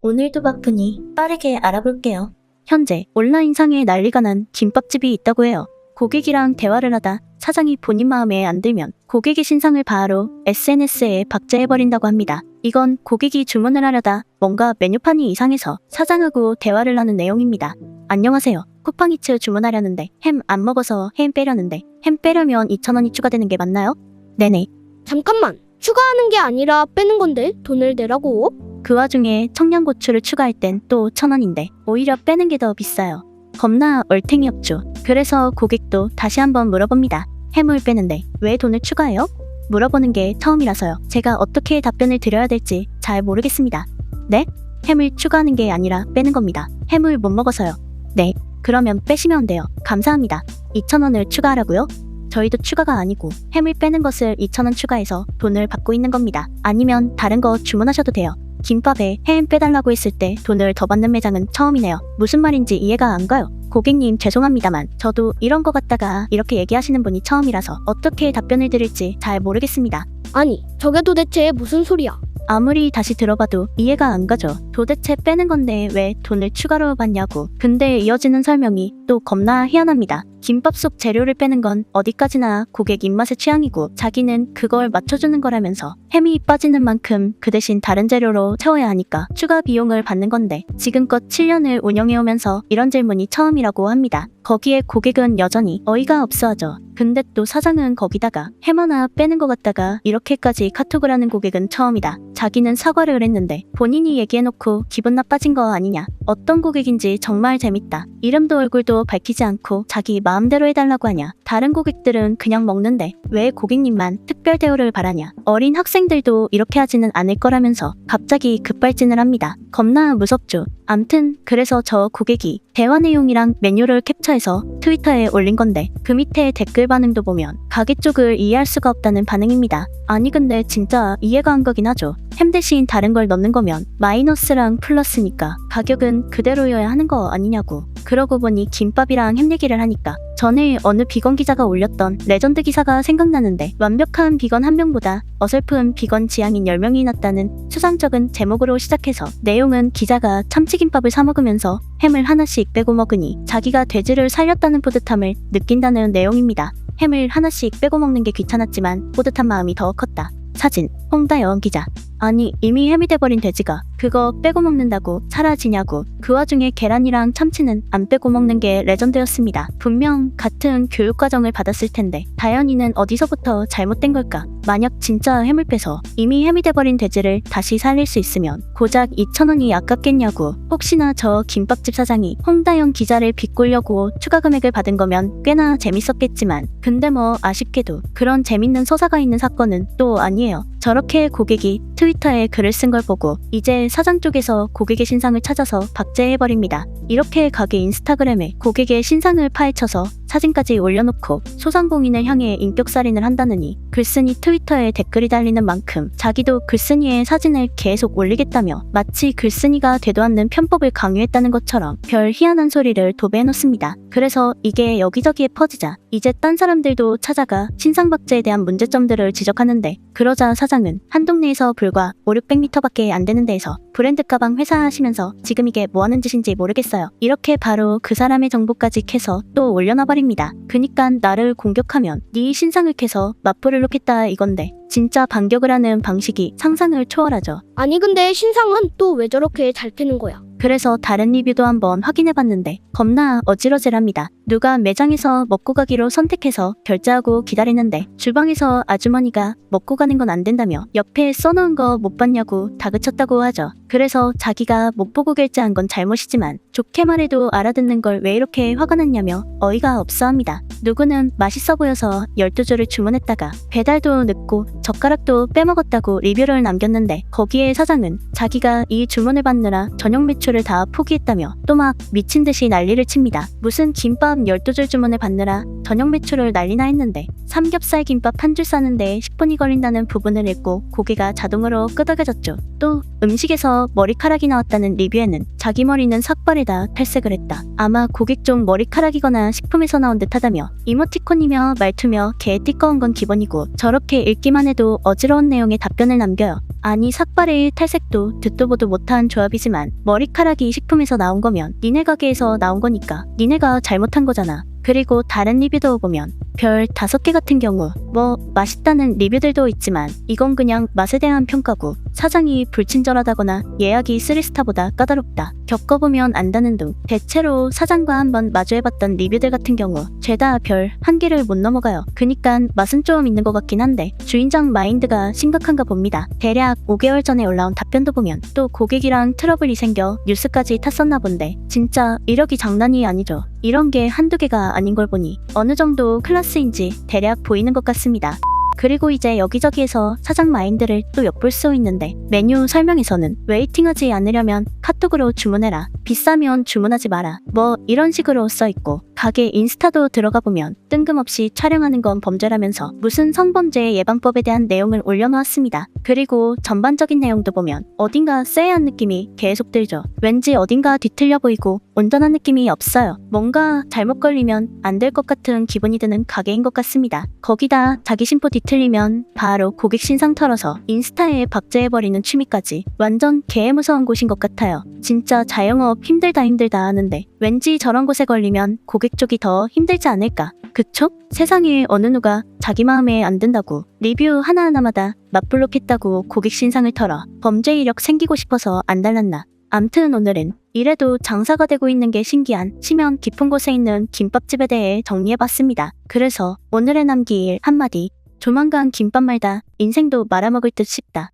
오늘도 바쁘니 빠르게 알아볼게요. 현재 온라인상에 난리가 난 김밥집이 있다고 해요. 고객이랑 대화를 하다 사장이 본인 마음에 안 들면 고객의 신상을 바로 SNS에 박제해버린다고 합니다. 이건 고객이 주문을 하려다 뭔가 메뉴판이 이상해서 사장하고 대화를 하는 내용입니다. 안녕하세요. 쿠팡이츠 주문하려는데 햄 안 먹어서 햄 빼려는데 햄 빼려면 2,000원이 추가되는 게 맞나요? 네네. 잠깐만, 추가하는 게 아니라 빼는 건데 돈을 내라고? 그 와중에 청양고추를 추가할 땐 또 1,000원인데 오히려 빼는 게 더 비싸요. 겁나 얼탱이없죠. 그래서 고객도 다시 한번 물어봅니다. 햄을 빼는데 왜 돈을 추가해요? 물어보는 게 처음이라서요. 제가 어떻게 답변을 드려야 될지 잘 모르겠습니다. 네? 햄을 추가하는 게 아니라 빼는 겁니다. 햄을 못 먹어서요. 네. 그러면 빼시면 돼요. 감사합니다. 2,000원을 추가하라고요? 저희도 추가가 아니고 햄을 빼는 것을 2,000원 추가해서 돈을 받고 있는 겁니다. 아니면 다른 거 주문하셔도 돼요. 김밥에 햄 빼달라고 했을 때 돈을 더 받는 매장은 처음이네요. 무슨 말인지 이해가 안 가요. 고객님 죄송합니다만 저도 이런 거 같다가 이렇게 얘기하시는 분이 처음이라서 어떻게 답변을 드릴지 잘 모르겠습니다. 아니, 저게 도대체 무슨 소리야? 아무리 다시 들어봐도 이해가 안 가죠. 도대체 빼는 건데 왜 돈을 추가로 받냐고. 근데 이어지는 설명이 또 겁나 희한합니다. 김밥 속 재료를 빼는 건 어디까지나 고객 입맛의 취향이고 자기는 그걸 맞춰주는 거라면서 햄이 빠지는 만큼 그 대신 다른 재료로 채워야 하니까 추가 비용을 받는 건데 지금껏 7년을 운영해오면서 이런 질문이 처음이라고 합니다. 거기에 고객은 여전히 어이가 없어하죠. 근데 또 사장은 거기다가 햄 하나 빼는 것 같다가 이렇게까지 카톡을 하는 고객은 처음이다. 자기는 사과를 했는데 본인이 얘기해놓고 기분 나빠진 거 아니냐. 어떤 고객인지 정말 재밌다. 이름도 얼굴도 밝히지 않고 자기 마음대로 해달라고 하냐. 다른 고객들은 그냥 먹는데 왜 고객님만 특별 대우를 바라냐. 어린 학생들도 이렇게 하지는 않을 거라면서 갑자기 급발진을 합니다. 겁나 무섭죠. 암튼 그래서 저 고객이 대화 내용이랑 메뉴를 캡처해서 트위터에 올린 건데 그 밑에 댓글 반응도 보면 가게 쪽을 이해할 수가 없다는 반응입니다. 아니 근데 진짜 이해가 안 가긴 하죠. 햄 대신 다른 걸 넣는 거면 마이너스랑 플러스니까 가격은 그대로여야 하는 거 아니냐고. 그러고 보니 김밥이랑 햄 얘기를 하니까 전에 어느 비건 기자가 올렸던 레전드 기사가 생각나는데 완벽한 비건 한 명보다 어설픈 비건 지향인 10명이 났다는 추상적인 제목으로 시작해서 내용은 기자가 참치김밥을 사 먹으면서 햄을 하나씩 빼고 먹으니 자기가 돼지를 살렸다는 뿌듯함을 느낀다는 내용입니다. 햄을 하나씩 빼고 먹는 게 귀찮았지만 뿌듯한 마음이 더 컸다. 사진 홍다영 기자. 아니 이미 햄이 돼버린 돼지가 그거 빼고 먹는다고 사라지냐고. 그 와중에 계란이랑 참치는 안 빼고 먹는 게 레전드였습니다. 분명 같은 교육과정을 받았을 텐데 다현이는 어디서부터 잘못된 걸까. 만약 진짜 햄을 빼서 이미 햄이 돼버린 돼지를 다시 살릴 수 있으면 고작 2,000원이 아깝겠냐고. 혹시나 저 김밥집 사장이 홍다영 기자를 비꼬려고 추가 금액을 받은 거면 꽤나 재밌었겠지만 근데 뭐 아쉽게도 그런 재밌는 서사가 있는 사건은 또 아니에요. 저렇게 고객이 트위터에 글을 쓴 걸 보고 이제 사장 쪽에서 고객의 신상을 찾아서 박제해버립니다. 이렇게 가게 인스타그램에 고객의 신상을 파헤쳐서 사진까지 올려놓고 소상공인을 향해 인격살인을 한다느니 글쓴이 트위터에 댓글이 달리는 만큼 자기도 글쓴이의 사진을 계속 올리겠다며 마치 글쓴이가 되도 않는 편법을 강요했다는 것처럼 별 희한한 소리를 도배해놓습니다. 그래서 이게 여기저기에 퍼지자 이제 딴 사람들도 찾아가 신상 박제에 대한 문제점들을 지적하는데 그러자 사장은 한 동네에서 불과 500~600m밖에 안 되는 데에서 브랜드 가방 회사 하시면서 지금 이게 뭐하는 짓인지 모르겠어요. 이렇게 바로 그 사람의 정보까지 캐서 또 올려놔버립니다. 그니깐 나를 공격하면 네 신상을 캐서 맞불을 놓겠다 이건데 진짜 반격을 하는 방식이 상상을 초월하죠. 아니 근데 신상은 또 왜 저렇게 잘 캐는 거야? 그래서 다른 리뷰도 한번 확인해봤는데 겁나 어질어질합니다. 누가 매장에서 먹고 가기로 선택해서 결제하고 기다리는데 주방에서 아주머니가 먹고 가는 건 안 된다며 옆에 써놓은 거 못 봤냐고 다그쳤다고 하죠. 그래서 자기가 못 보고 결제한 건 잘못이지만 좋게 말해도 알아듣는 걸 왜 이렇게 화가 났냐며 어이가 없어합니다. 누구는 맛있어 보여서 12줄을 주문했다가 배달도 늦고 젓가락도 빼먹었다고 리뷰를 남겼는데 거기에 사장은 자기가 이 주문을 받느라 저녁 매출을 다 포기했다며 또 막 미친듯이 난리를 칩니다. 무슨 김밥 하루만 12줄 주문을 받느라 저녁 매출을 난리나 했는데 삼겹살 김밥 한 줄 싸는데 10분이 걸린다는 부분을 읽고 고개가 자동으로 끄덕여졌죠. 또 음식에서 머리카락이 나왔다는 리뷰에는 자기 머리는 삭발에다 탈색을 했다. 아마 고객 쪽 머리카락이거나 식품에서 나온 듯하다며 이모티콘이며 말투며 개 띠꺼운 건 기본이고 저렇게 읽기만 해도 어지러운 내용의 답변을 남겨요. 아니 삭발에 탈색도 듣도 보도 못한 조합이지만 머리카락이 식품에서 나온 거면 니네 가게에서 나온 거니까 니네가 잘못한 거잖아. 그리고 다른 리뷰도 보면 별 5개 같은 경우 뭐 맛있다는 리뷰들도 있지만 이건 그냥 맛에 대한 평가고 사장이 불친절하다거나 예약이 3스타보다 까다롭다. 겪어보면 안다는 등 대체로 사장과 한번 마주해봤던 리뷰들 같은 경우 죄다 별 1개를 못 넘어가요. 그니깐 맛은 좀 있는 것 같긴 한데 주인장 마인드가 심각한가 봅니다. 대략 5개월 전에 올라온 답변도 보면 또 고객이랑 트러블이 생겨 뉴스까지 탔었나 본데 진짜 이력이 장난이 아니죠. 이런 게 한두 개가 아닌 걸 보니 어느 정도 클래스인지 대략 보이는 것 같습니다. 그리고 이제 여기저기에서 사장 마인드를 또 엿볼 수 있는데 메뉴 설명에서는 웨이팅하지 않으려면 카톡으로 주문해라. 비싸면 주문하지 마라. 뭐 이런 식으로 써있고 가게 인스타도 들어가 보면 뜬금없이 촬영하는 건 범죄라면서 무슨 성범죄 예방법에 대한 내용을 올려놓았습니다. 그리고 전반적인 내용도 보면 어딘가 쎄한 느낌이 계속 들죠. 왠지 어딘가 뒤틀려 보이고 온전한 느낌이 없어요. 뭔가 잘못 걸리면 안 될 것 같은 기분이 드는 가게인 것 같습니다. 거기다 자기 심보 뒤틀리면 바로 고객 신상 털어서 인스타에 박제해버리는 취미까지 완전 개무서운 곳인 것 같아요. 진짜 자영업 힘들다 하는데 왠지 저런 곳에 걸리면 고객 쪽이 더 힘들지 않을까. 그쵸? 세상에 어느 누가 자기 마음에 안 든다고 리뷰 하나하나마다 맞불록했다고 고객 신상을 털어 범죄 이력 생기고 싶어서 안 달랐나. 암튼 오늘은 이래도 장사가 되고 있는 게 신기한 심연 깊은 곳에 있는 김밥집에 대해 정리해봤습니다. 그래서 오늘의 남길 한마디. 조만간 김밥 말다 인생도 말아먹을 듯 싶다.